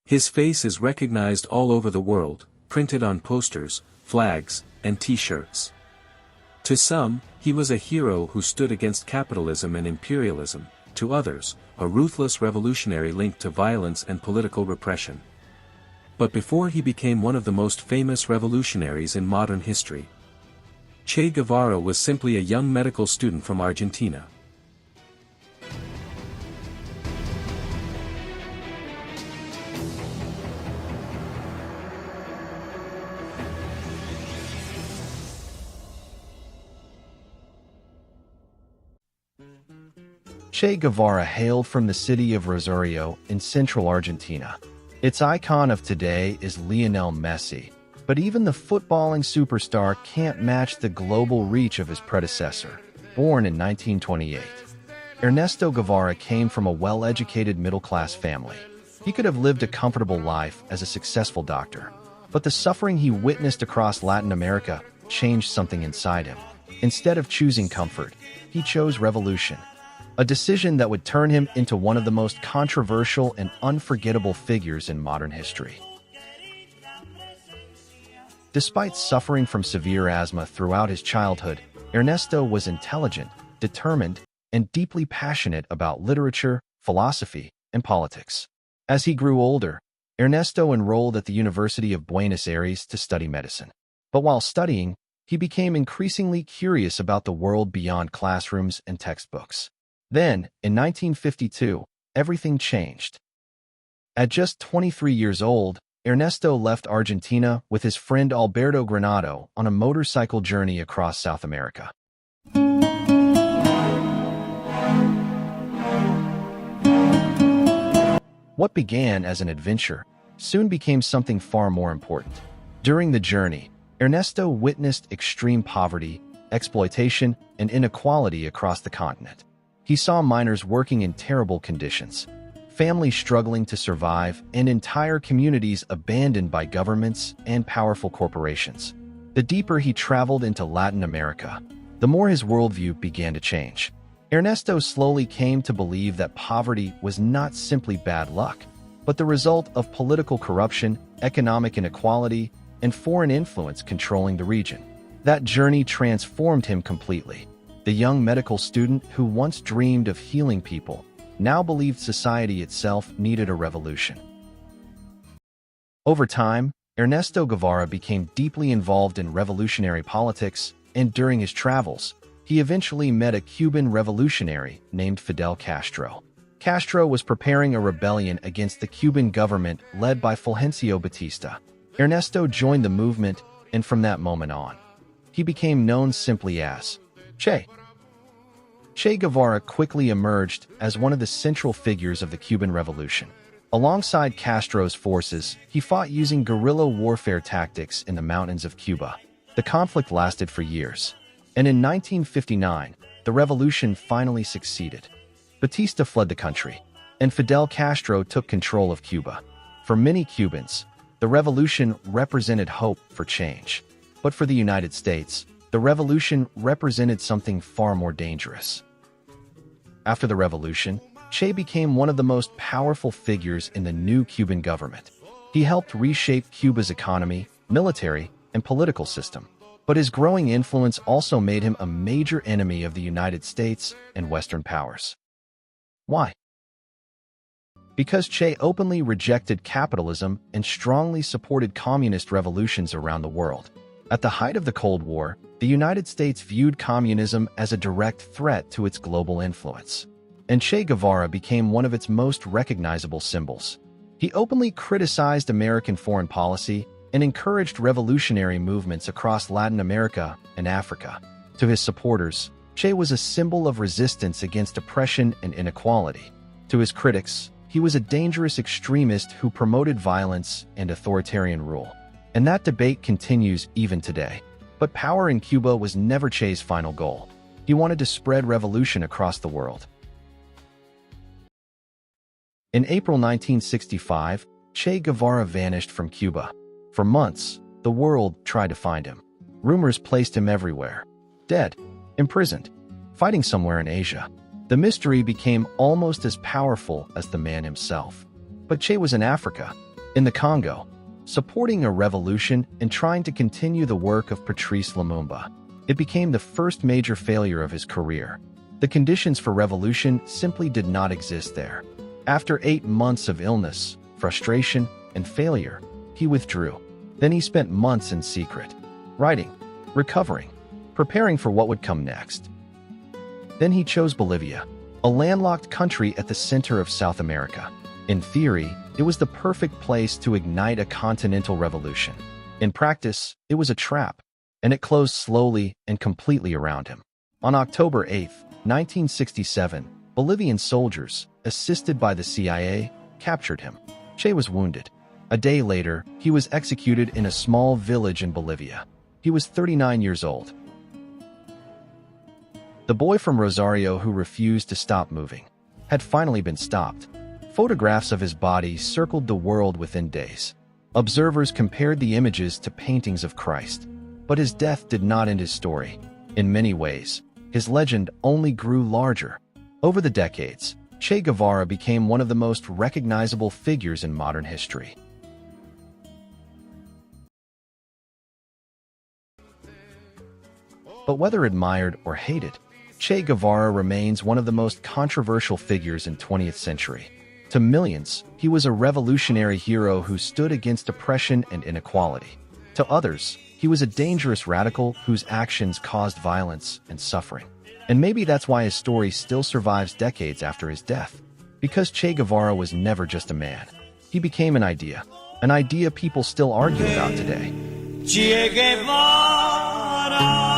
His face is recognized all over the world, printed on posters, flags, and t-shirts. To some, he was a hero who stood against capitalism and imperialism, to others, a ruthless revolutionary linked to violence and political repression. But before he became one of the most famous revolutionaries in modern history, Che Guevara was simply a young medical student from Argentina. Che Guevara hailed from the city of Rosario in central Argentina. Its icon of today is Lionel Messi, but even the footballing superstar can't match the global reach of his predecessor. Born in 1928, Ernesto Guevara came from a well-educated middle-class family. He could have lived a comfortable life as a successful doctor, but the suffering he witnessed across Latin America changed something inside him. Instead of choosing comfort, he chose revolution. A decision that would turn him into one of the most controversial and unforgettable figures in modern history. Despite suffering from severe asthma throughout his childhood, Ernesto was intelligent, determined, and deeply passionate about literature, philosophy, and politics. As he grew older, Ernesto enrolled at the University of Buenos Aires to study medicine. But while studying, he became increasingly curious about the world beyond classrooms and textbooks. Then, in 1952, everything changed. At just 23 years old, Ernesto left Argentina with his friend Alberto Granado on a motorcycle journey across South America. What began as an adventure soon became something far more important. During the journey, Ernesto witnessed extreme poverty, exploitation, and inequality across the continent. He saw miners working in terrible conditions, families struggling to survive, and entire communities abandoned by governments and powerful corporations. The deeper he traveled into Latin America, the more his worldview began to change. Ernesto slowly came to believe that poverty was not simply bad luck, but the result of political corruption, economic inequality, and foreign influence controlling the region. That journey transformed him completely. The young medical student who once dreamed of healing people now believed society itself needed a revolution. Over time, Ernesto Guevara became deeply involved in revolutionary politics, and during his travels, he eventually met a Cuban revolutionary named Fidel Castro. Castro was preparing a rebellion against the Cuban government led by Fulgencio Batista. Ernesto joined the movement, and from that moment on, he became known simply as Che. Che Guevara quickly emerged as one of the central figures of the Cuban Revolution. Alongside Castro's forces, he fought using guerrilla warfare tactics in the mountains of Cuba. The conflict lasted for years, and in 1959, the revolution finally succeeded. Batista fled the country, and Fidel Castro took control of Cuba. For many Cubans, the revolution represented hope for change. But for the United States, the revolution represented something far more dangerous. After the revolution, Che became one of the most powerful figures in the new Cuban government. He helped reshape Cuba's economy, military, and political system. But his growing influence also made him a major enemy of the United States and Western powers. Why? Because Che openly rejected capitalism and strongly supported communist revolutions around the world. At the height of the Cold War, the United States viewed communism as a direct threat to its global influence, and Che Guevara became one of its most recognizable symbols. He openly criticized American foreign policy and encouraged revolutionary movements across Latin America and Africa. To his supporters, Che was a symbol of resistance against oppression and inequality. To his critics, he was a dangerous extremist who promoted violence and authoritarian rule. And that debate continues even today. But power in Cuba was never Che's final goal. He wanted to spread revolution across the world. In April 1965, Che Guevara vanished from Cuba. For months, the world tried to find him. Rumors placed him everywhere. Dead, imprisoned, fighting somewhere in Asia. The mystery became almost as powerful as the man himself. But Che was in Africa, in the Congo, supporting a revolution and trying to continue the work of Patrice Lumumba. It became the first major failure of his career. The conditions for revolution simply did not exist there. After 8 months of illness, frustration, and failure, he withdrew. Then he spent months in secret, writing, recovering, preparing for what would come next. Then he chose Bolivia, a landlocked country at the center of South America. In theory, it was the perfect place to ignite a continental revolution. In practice, it was a trap, and it closed slowly and completely around him. On October 8, 1967, Bolivian soldiers, assisted by the CIA, captured him. Che was wounded. A day later, he was executed in a small village in Bolivia. He was 39 years old. The boy from Rosario who refused to stop moving had finally been stopped. Photographs of his body circled the world within days. Observers compared the images to paintings of Christ. But his death did not end his story. In many ways, his legend only grew larger. Over the decades, Che Guevara became one of the most recognizable figures in modern history. But whether admired or hated, Che Guevara remains one of the most controversial figures in the 20th century. To millions, he was a revolutionary hero who stood against oppression and inequality. To others, he was a dangerous radical whose actions caused violence and suffering. And maybe that's why his story still survives decades after his death. Because Che Guevara was never just a man. He became an idea people still argue about today. Che Guevara.